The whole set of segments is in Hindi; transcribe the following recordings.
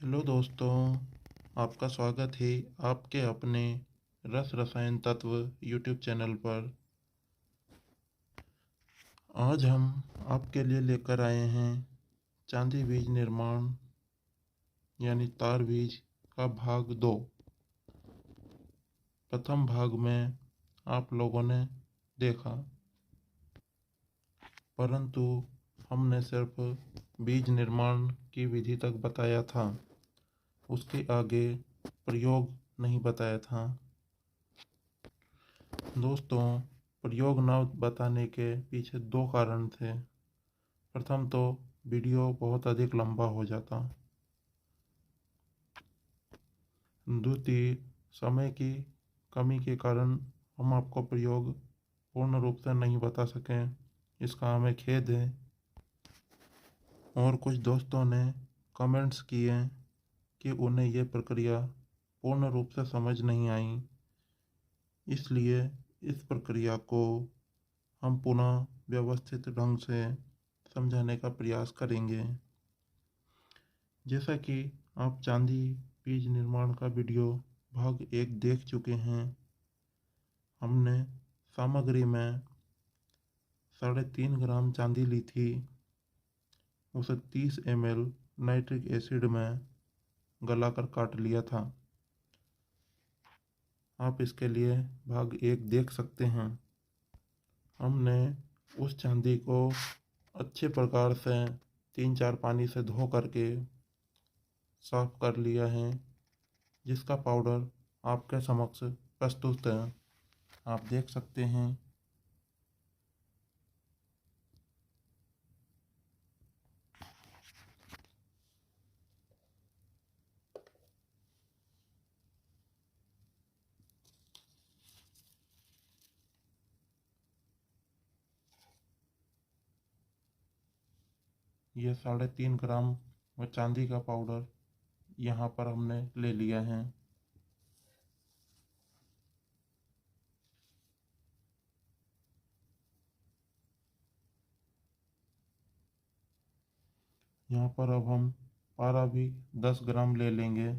हेलो दोस्तों, आपका स्वागत है आपके अपने रस रसायन तत्व यूट्यूब चैनल पर। आज हम आपके लिए लेकर आए हैं चांदी बीज निर्माण यानी तार बीज का भाग 2। प्रथम भाग में आप लोगों ने देखा, परंतु हमने सिर्फ बीज निर्माण की विधि तक बताया था, उसके आगे प्रयोग नहीं बताया था। दोस्तों, प्रयोग न बताने के पीछे दो कारण थे। प्रथम तो वीडियो बहुत अधिक लंबा हो जाता, द्वितीय समय की कमी के कारण हम आपको प्रयोग पूर्ण रूप से नहीं बता सकें, इसका हमें खेद है। और कुछ दोस्तों ने कमेंट्स किए कि उन्हें यह प्रक्रिया पूर्ण रूप से समझ नहीं आई, इसलिए इस प्रक्रिया को हम पुनः व्यवस्थित ढंग से समझाने का प्रयास करेंगे। जैसा कि आप चांदी बीज निर्माण का वीडियो भाग 1 देख चुके हैं, हमने सामग्री में 3.5 ग्राम चांदी ली थी, उसे 30 ml नाइट्रिक एसिड में गलाकर काट लिया था। आप इसके लिए भाग 1 देख सकते हैं। हमने उस चांदी को अच्छे प्रकार से 3-4 पानी से धो करके साफ कर लिया है, जिसका पाउडर आपके समक्ष प्रस्तुत है, आप देख सकते हैं। यह 3.5 ग्राम चांदी का पाउडर यहाँ पर हमने ले लिया है। यहाँ पर अब हम पारा भी 10 ग्राम ले लेंगे।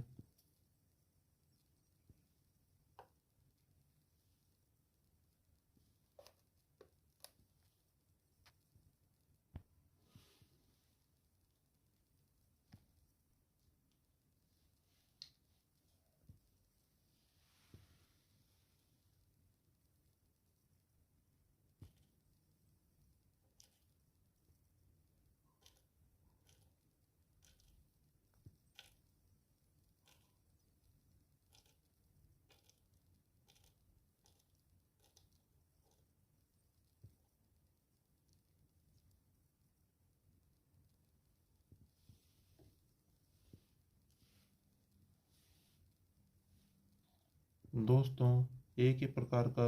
दोस्तों, एक ही प्रकार का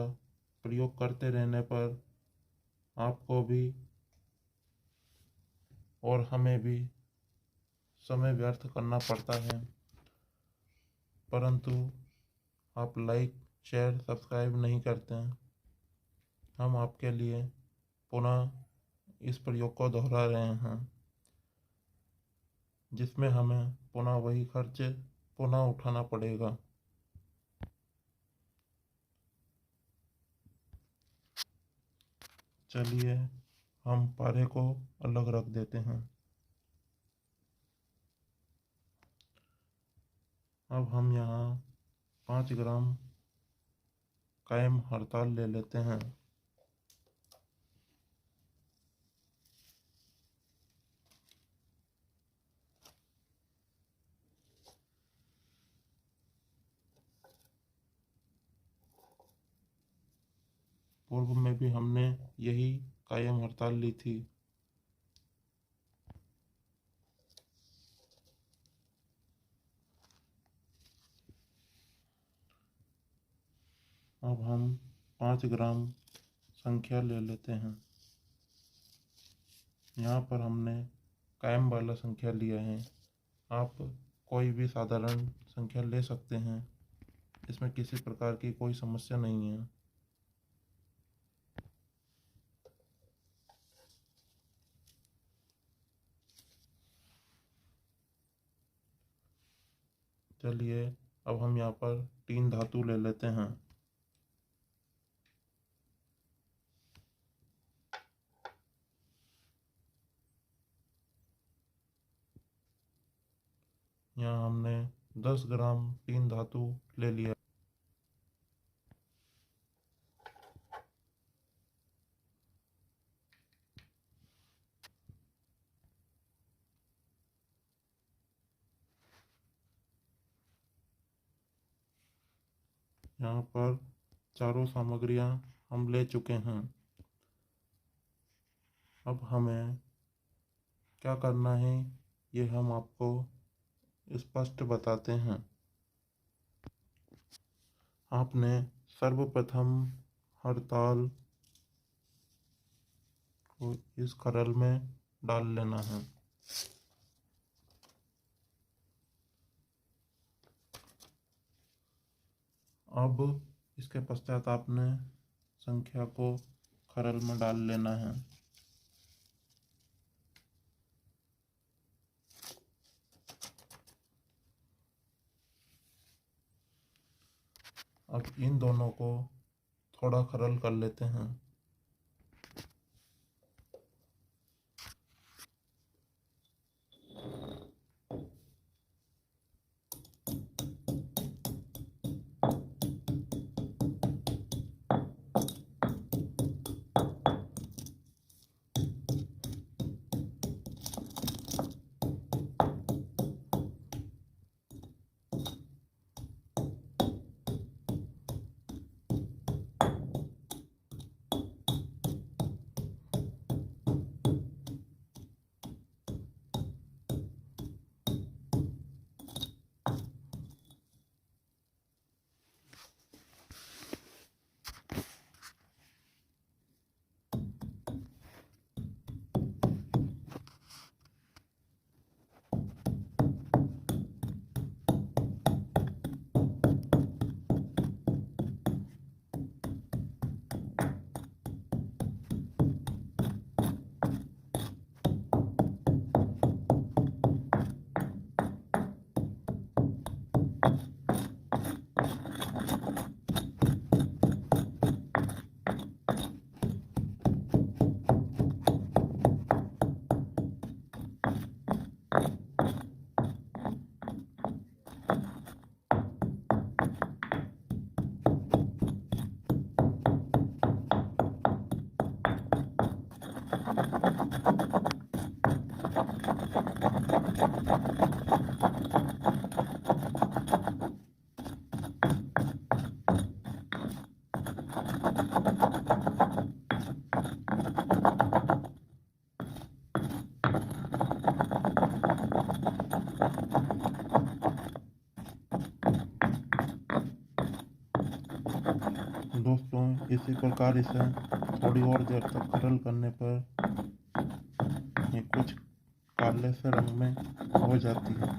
प्रयोग करते रहने पर आपको भी और हमें भी समय व्यर्थ करना पड़ता है, परंतु आप लाइक शेयर सब्सक्राइब नहीं करते हैं। हम आपके लिए पुनः इस प्रयोग को दोहरा रहे हैं, जिसमें हमें पुनः वही खर्च पुनः उठाना पड़ेगा। चलिए हम पारे को अलग रख देते हैं। अब हम यहाँ 5 ग्राम कायम हड़ताल ले लेते हैं। पूर्व में भी हमने यही कायम हड़ताल ली थी। अब हम 5 ग्राम संख्या ले लेते हैं। यहाँ पर हमने कायम वाला संख्या लिया है, आप कोई भी साधारण संख्या ले सकते हैं, इसमें किसी प्रकार की कोई समस्या नहीं है। चलिए अब हम यहाँ पर 3 धातु ले लेते हैं। यहाँ हमने 10 ग्राम 3 धातु ले लिया। यहाँ पर चारों सामग्रियाँ हम ले चुके हैं। अब हमें क्या करना है ये हम आपको स्पष्ट बताते हैं। आपने सर्वप्रथम हरताल को इस खरल में डाल लेना है। अब इसके पश्चात आपने संख्या को खरल में डाल लेना है। अब इन दोनों को थोड़ा खरल कर लेते हैं। दोस्तों इसी प्रकार इसे थोड़ी और देर तक खरल करने पर ये कुछ काले से रंग में हो जाती है।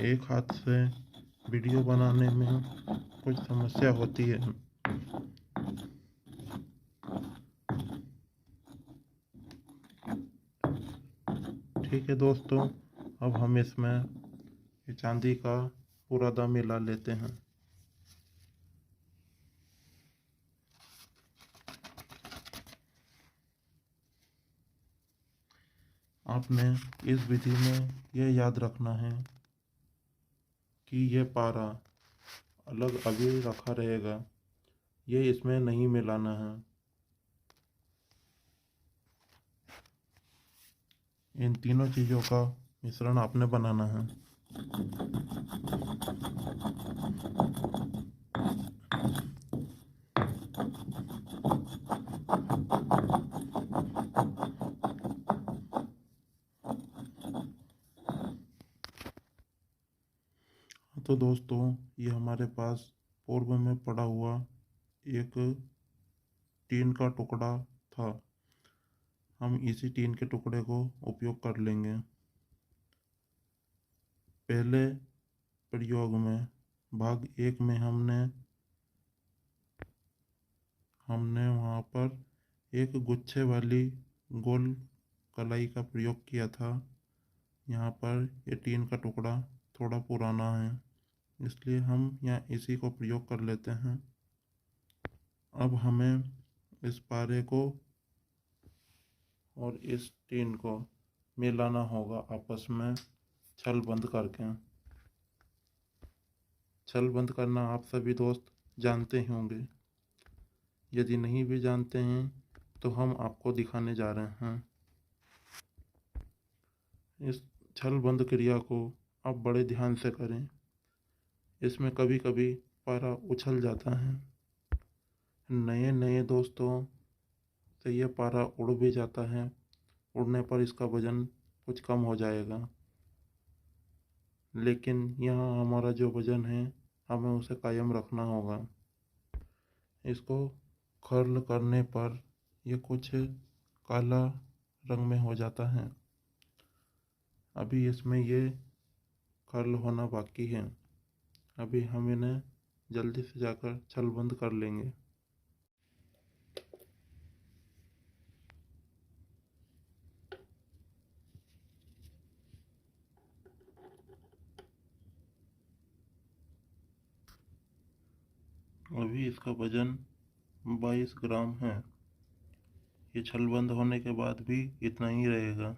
एक हाथ से वीडियो बनाने में कुछ समस्या होती है। ठीक है दोस्तों, अब हम इसमें ये चांदी का पूरा दाम मिला लेते हैं। आपने इस विधि में यह याद रखना है कि ये पारा अलग अभी रखा रहेगा, ये इसमें नहीं मिलाना है। इन तीनों चीज़ों का मिश्रण आपने बनाना है। तो दोस्तों ये हमारे पास पूर्व में पड़ा हुआ एक टीन का टुकड़ा था। हम इसी टीन के टुकड़े को उपयोग कर लेंगे। पहले प्रयोग में भाग 1 में हमने वहाँ पर एक गुच्छे वाली गोल कलाई का प्रयोग किया था। यहाँ पर ये टीन का टुकड़ा थोड़ा पुराना है, इसलिए हम यहाँ इसी को प्रयोग कर लेते हैं। अब हमें इस पारे को और इस टीन को मिलाना होगा आपस में छल बंद करके। छल बंद करना आप सभी दोस्त जानते ही होंगे। यदि नहीं भी जानते हैं तो हम आपको दिखाने जा रहे हैं। इस छल बंद क्रिया को आप बड़े ध्यान से करें। इसमें कभी कभी पारा उछल जाता है। नए नए दोस्तों से यह पारा उड़ भी जाता है। उड़ने पर इसका वजन कुछ कम हो जाएगा, लेकिन यहाँ हमारा जो वजन है हमें उसे कायम रखना होगा। इसको कर्ल करने पर यह कुछ काला रंग में हो जाता है। अभी इसमें ये कर्ल होना बाकी है। अभी हम इन्हें जल्दी से जाकर छल बंद कर लेंगे। अभी इसका वजन 22 ग्राम है। ये छल बंद होने के बाद भी इतना ही रहेगा।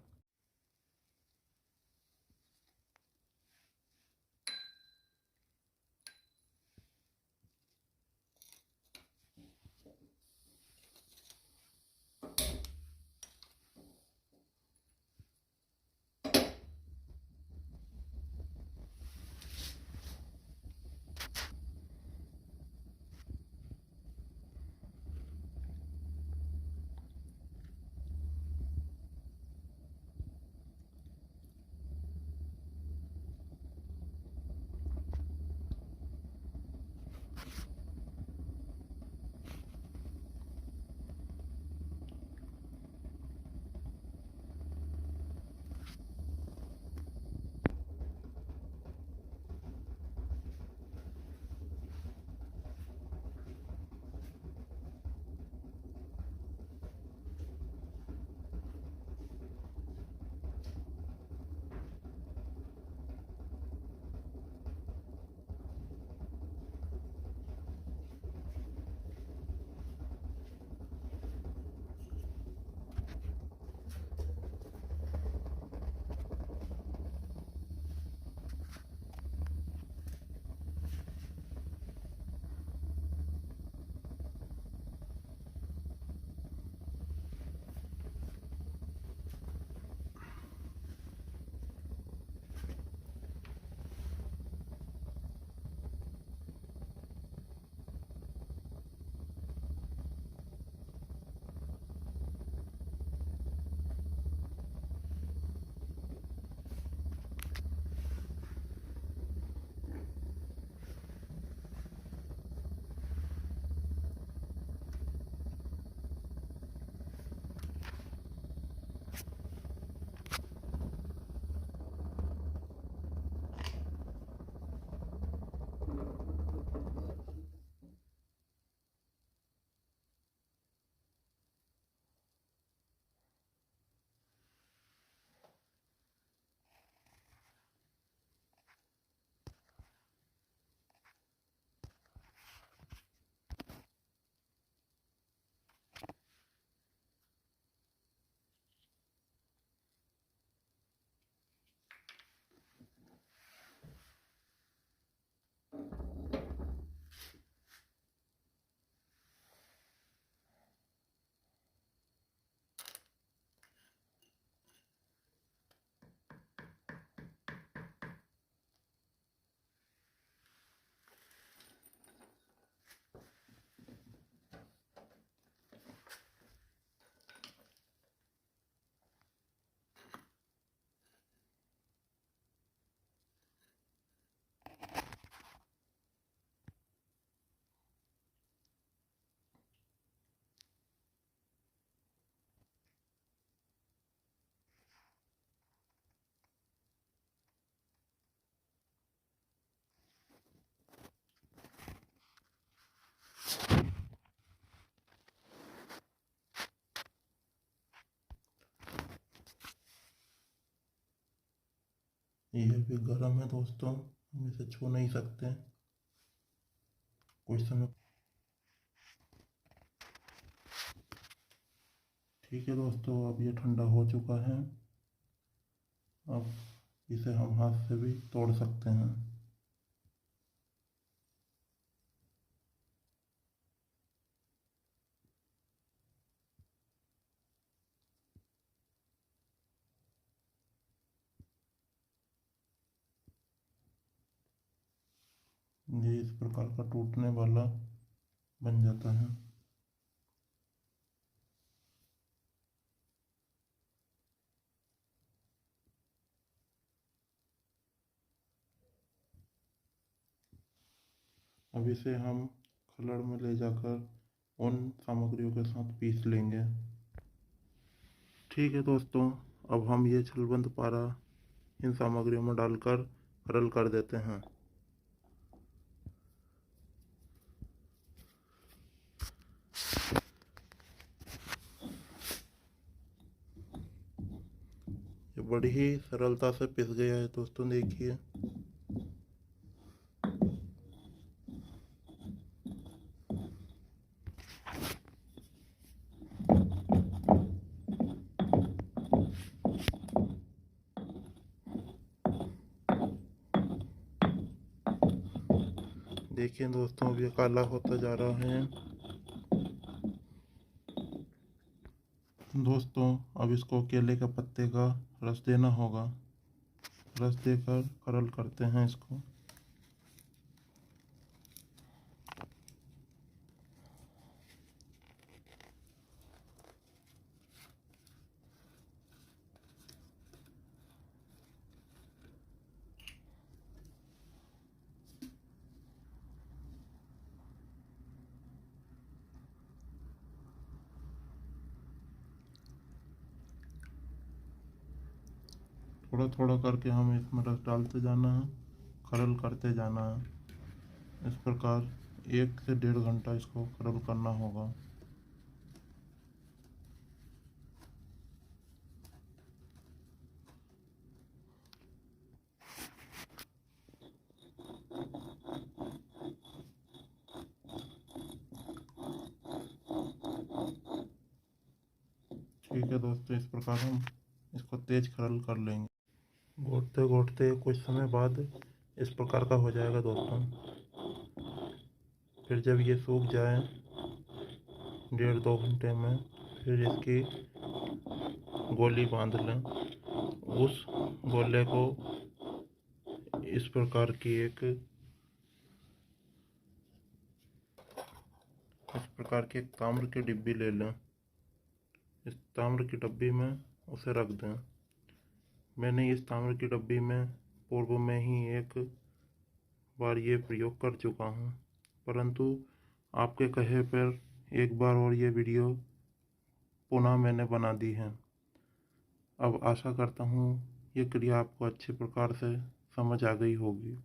यह भी गर्म है दोस्तों, हम इसे छू नहीं सकते। कुछ समय ठीक है दोस्तों, अब ये ठंडा हो चुका है। अब इसे हम हाथ से भी तोड़ सकते हैं। ये इस प्रकार का टूटने वाला बन जाता है। अब इसे हम खलड़ में ले जाकर उन सामग्रियों के साथ पीस लेंगे। ठीक है दोस्तों, अब हम ये छलबंद पारा इन सामग्रियों में डालकर रल कर देते हैं। ये बड़ी ही सरलता से पिस गया है दोस्तों, देखिए। देखिए दोस्तों, अब ये काला होता जा रहा है। दोस्तों, अब इसको केले के पत्ते का रस देना होगा। रस देकर करल करते हैं इसको। थोड़ा थोड़ा करके हमें इसमें रस डालते जाना है, करल करते जाना है। इस प्रकार 1 से 1.5 घंटा इसको करल करना होगा। ठीक है दोस्तों, इस प्रकार हम इसको तेज खरल कर लेंगे। घोटते घोटते कुछ समय बाद इस प्रकार का हो जाएगा दोस्तों। फिर जब ये सूख जाए 1.5-2 घंटे में, फिर इसकी गोली बांध लें। उस गोले को इस प्रकार की एक ताम्र की डिब्बी ले लें। इस ताम्र की डब्बी में उसे रख दें। मैंने इस ताम्र की डब्बी में पूर्व में ही एक बार ये प्रयोग कर चुका हूँ, परंतु आपके कहे पर एक बार और ये वीडियो पुनः मैंने बना दी है। अब आशा करता हूँ ये क्रिया आपको अच्छे प्रकार से समझ आ गई होगी।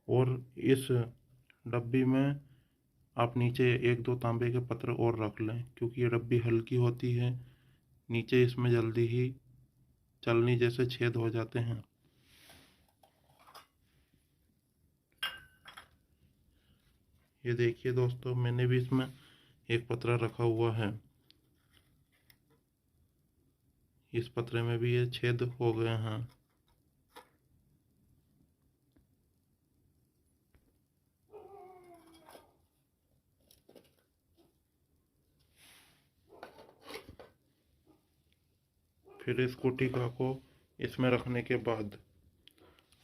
और इस डब्बी में आप नीचे 1-2 तांबे के पत्र और रख लें, क्योंकि ये डब्बी हल्की होती है। नीचे इसमें जल्दी ही चलनी जैसे छेद हो जाते हैं। ये देखिए दोस्तों, मैंने भी इसमें एक पत्रा रखा हुआ है। इस पत्रे में भी ये छेद हो गए हैं। फिर इस गुटिका को इसमें रखने के बाद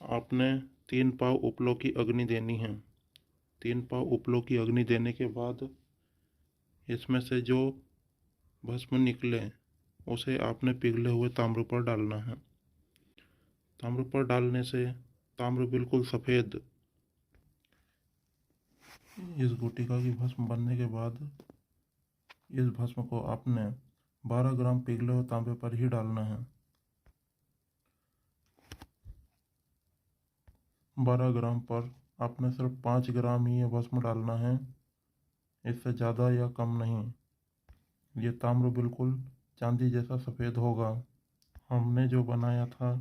आपने 3 पाव उपलों की अग्नि देनी है। 3 पाव उपलों की अग्नि देने के बाद इसमें से जो भस्म निकले उसे आपने पिघले हुए ताम्र पर डालना है। ताम्र पर डालने से ताम्र बिल्कुल सफ़ेद। इस गुटिका की भस्म बनने के बाद इस भस्म को आपने 12 ग्राम पिघले हुए तांबे पर ही डालना है। 12 ग्राम पर आपने सिर्फ 5 ग्राम ही ये भस्म डालना है, इससे ज़्यादा या कम नहीं। ये ताम्र बिल्कुल चांदी जैसा सफ़ेद होगा। हमने जो बनाया था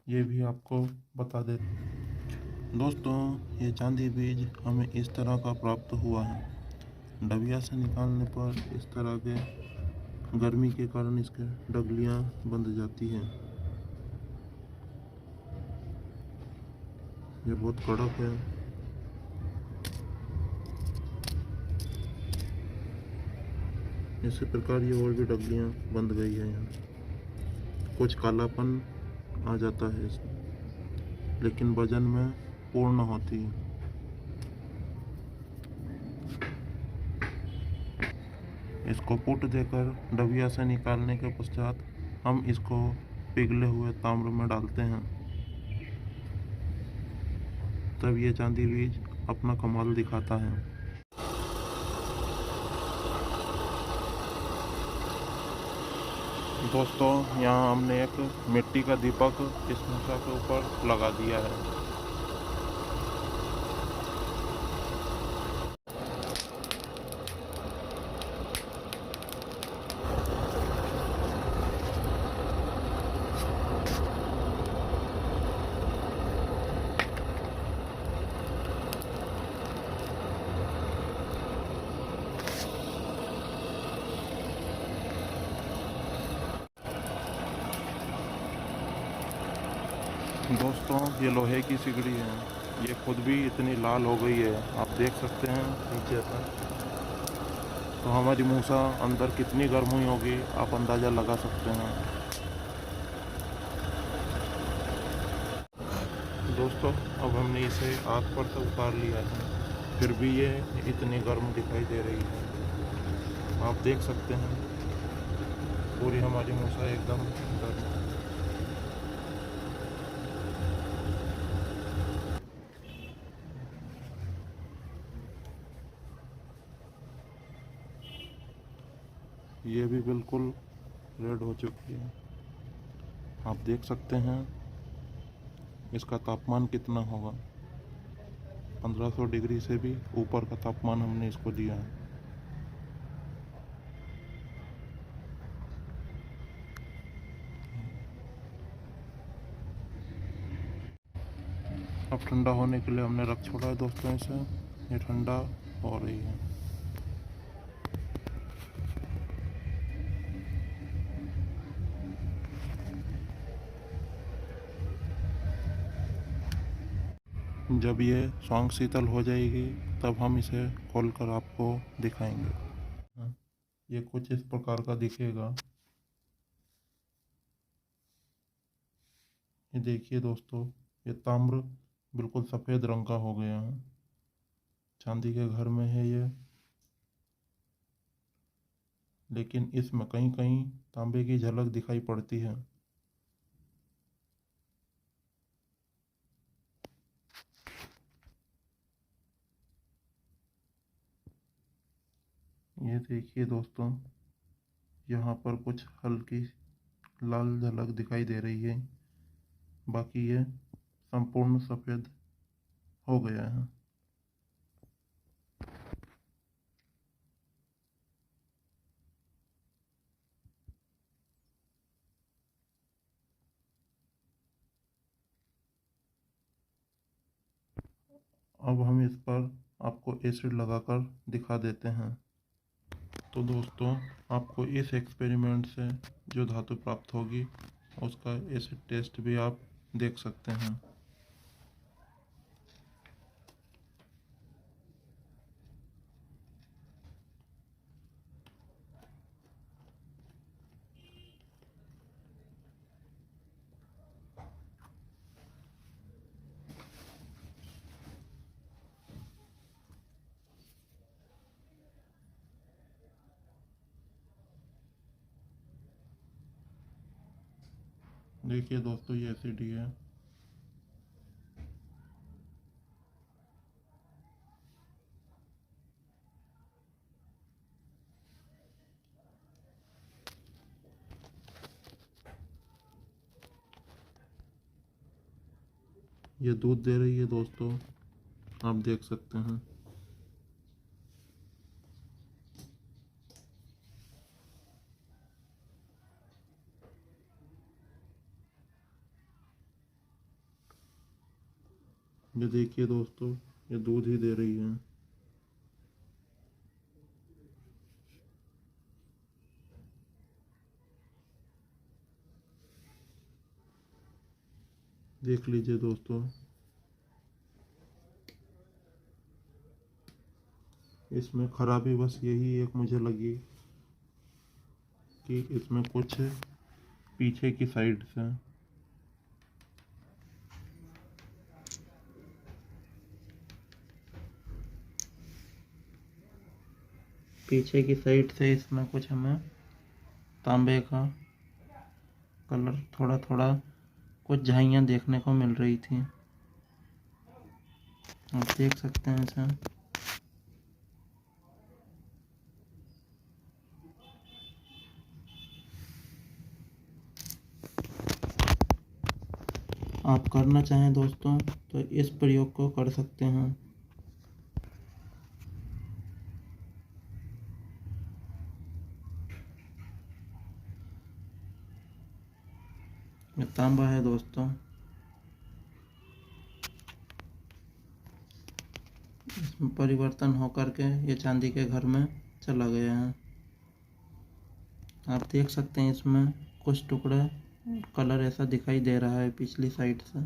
ये भी आपको बता देते। दोस्तों, ये चांदी बीज हमें इस तरह का प्राप्त हुआ है। डबिया से निकालने पर इस तरह के गर्मी के कारण इसके डगलियां बंध जाती हैं। ये बहुत कड़क है। इसी प्रकार ये और भी डगलियां बंध गई है। यहाँ कुछ कालापन आ जाता है इसमें, लेकिन वजन में पूर्ण होती है। इसको पुट देकर डबिया से निकालने के पश्चात हम इसको पिघले हुए ताम्र में डालते हैं। तब ये चांदी बीज अपना कमाल दिखाता है। दोस्तों, यहाँ हमने एक मिट्टी का दीपक इस मूसा के ऊपर लगा दिया है। दोस्तों, ये लोहे की सिगड़ी है। ये खुद भी इतनी लाल हो गई है, आप देख सकते हैं नीचे से। तो हमारी मूसा अंदर कितनी गर्म हुई होगी आप अंदाज़ा लगा सकते हैं। दोस्तों, अब हमने इसे आग पर से उतार लिया है, फिर भी ये इतनी गर्म दिखाई दे रही है। आप देख सकते हैं पूरी हमारी मूसा एकदम गर्म है। ये भी बिल्कुल रेड हो चुकी है। आप देख सकते हैं इसका तापमान कितना होगा। 1500 डिग्री से भी ऊपर का तापमान हमने इसको दिया है। अब ठंडा होने के लिए हमने रख छोड़ा है दोस्तों इसे। ये ठंडा हो रही है। जब ये स्वांग शीतल हो जाएगी तब हम इसे खोलकर आपको दिखाएंगे। हाँ, ये कुछ इस प्रकार का दिखेगा। ये देखिए दोस्तों, ये ताम्र बिल्कुल सफ़ेद रंग का हो गया है। चांदी के घर में है ये, लेकिन इसमें कहीं कहीं तांबे की झलक दिखाई पड़ती है। ये देखिए दोस्तों, यहाँ पर कुछ हल्की लाल झलक दिखाई दे रही है, बाकी ये संपूर्ण सफ़ेद हो गया है। अब हम इस पर आपको एसिड लगाकर दिखा देते हैं। तो दोस्तों, आपको इस एक्सपेरिमेंट से जो धातु प्राप्त होगी उसका एसिड टेस्ट भी आप देख सकते हैं। देखिए दोस्तों, ये एसिड ही है। ये दूध दे रही है दोस्तों, आप देख सकते हैं। ये देखिए दोस्तों, ये दूध ही दे रही है। देख लीजिए दोस्तों, इसमें खराबी बस यही एक मुझे लगी कि इसमें कुछ पीछे की साइड से इसमें कुछ हमें तांबे का कलर थोड़ा थोड़ा कुछ झाइयाँ देखने को मिल रही थी। आप देख सकते हैं इसे। आप करना चाहें दोस्तों तो इस प्रयोग को कर सकते हैं। ये तांबा है दोस्तों, इसमें परिवर्तन होकर के ये चांदी के घर में चला गया है। आप देख सकते हैं इसमें कुछ टुकड़े कलर ऐसा दिखाई दे रहा है पिछली साइड से।